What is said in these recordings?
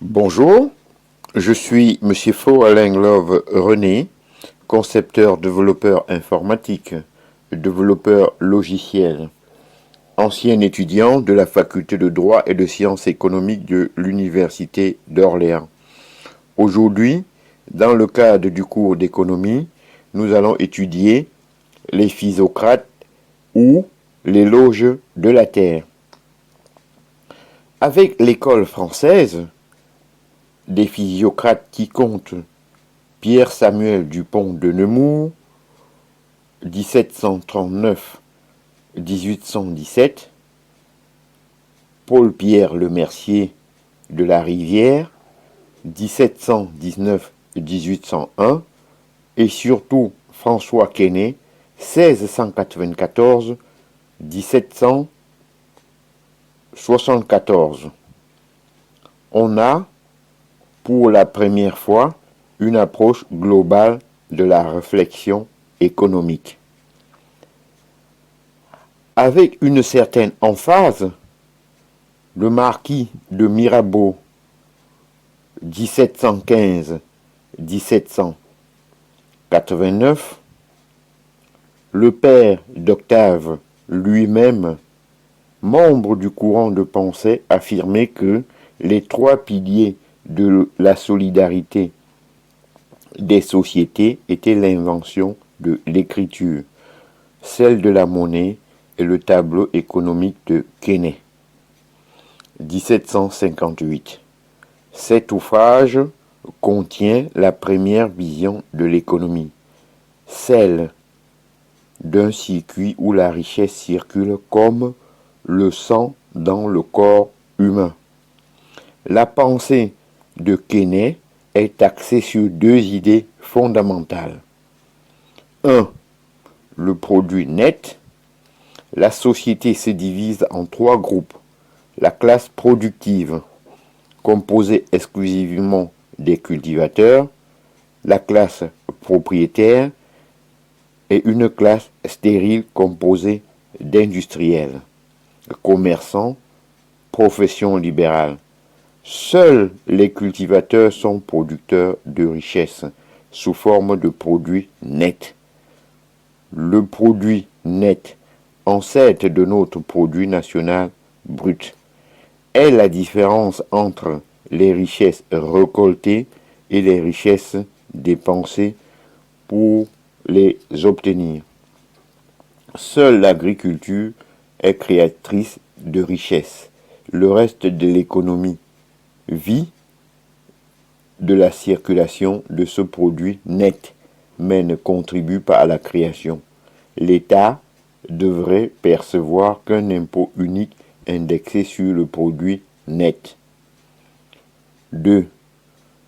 Bonjour, je suis Monsieur Faux-Alain Love René, concepteur développeur informatique, développeur logiciel, ancien étudiant de la faculté de droit et de sciences économiques de l'Université d'Orléans. Aujourd'hui, dans le cadre du cours d'économie, nous allons étudier les physiocrates ou les loges de la Terre. Avec l'école française, des physiocrates qui comptent Pierre-Samuel Dupont de Nemours, 1739-1817, Paul-Pierre Lemercier de la Rivière, 1719-1801, et surtout François Quesnay, 1694-1774. On a, pour la première fois, une approche globale de la réflexion économique. Avec une certaine emphase, le marquis de Mirabeau, 1715-1789, le père d'Octave lui-même, membre du courant de pensée, affirmait que les trois piliers de la solidarité des sociétés était l'invention de l'écriture, celle de la monnaie et le tableau économique de Quesnay. 1758. Cet ouvrage contient la première vision de l'économie, celle d'un circuit où la richesse circule comme le sang dans le corps humain. La pensée de Quesnay est axée sur deux idées fondamentales. 1. Le produit net. La société se divise en trois groupes. La classe productive, composée exclusivement des cultivateurs, la classe propriétaire et une classe stérile composée d'industriels, commerçants, professions libérales. Seuls les cultivateurs sont producteurs de richesses sous forme de produits nets. Le produit net, ancêtre de notre produit national brut, est la différence entre les richesses récoltées et les richesses dépensées pour les obtenir. Seule l'agriculture est créatrice de richesses. Le reste de l'économie vit de la circulation de ce produit net, mais ne contribue pas à la création. L'État devrait percevoir qu'un impôt unique indexé sur le produit net. 2.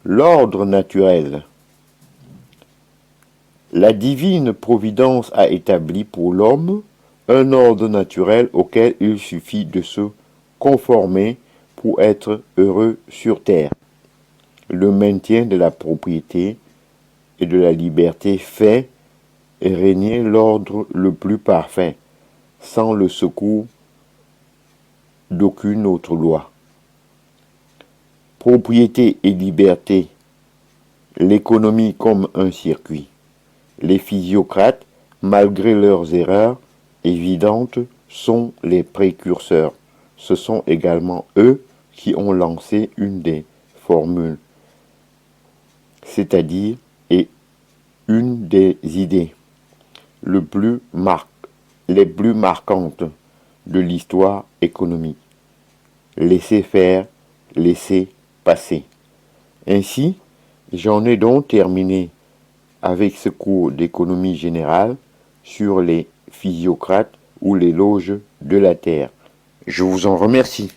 L'ordre naturel. La divine providence a établi pour l'homme un ordre naturel auquel il suffit de se conformer pour être heureux sur terre. Le maintien de la propriété et de la liberté fait régner l'ordre le plus parfait, sans le secours d'aucune autre loi. Propriété et liberté, l'économie comme un circuit. Les physiocrates, malgré leurs erreurs évidentes, sont les précurseurs. Ce sont également eux qui ont lancé une des formules, c'est-à-dire et une des idées les plus marquantes de l'histoire économique. Laisser faire, laisser passer. Ainsi, j'en ai donc terminé avec ce cours d'économie générale sur les physiocrates ou les loges de la Terre. Je vous en remercie.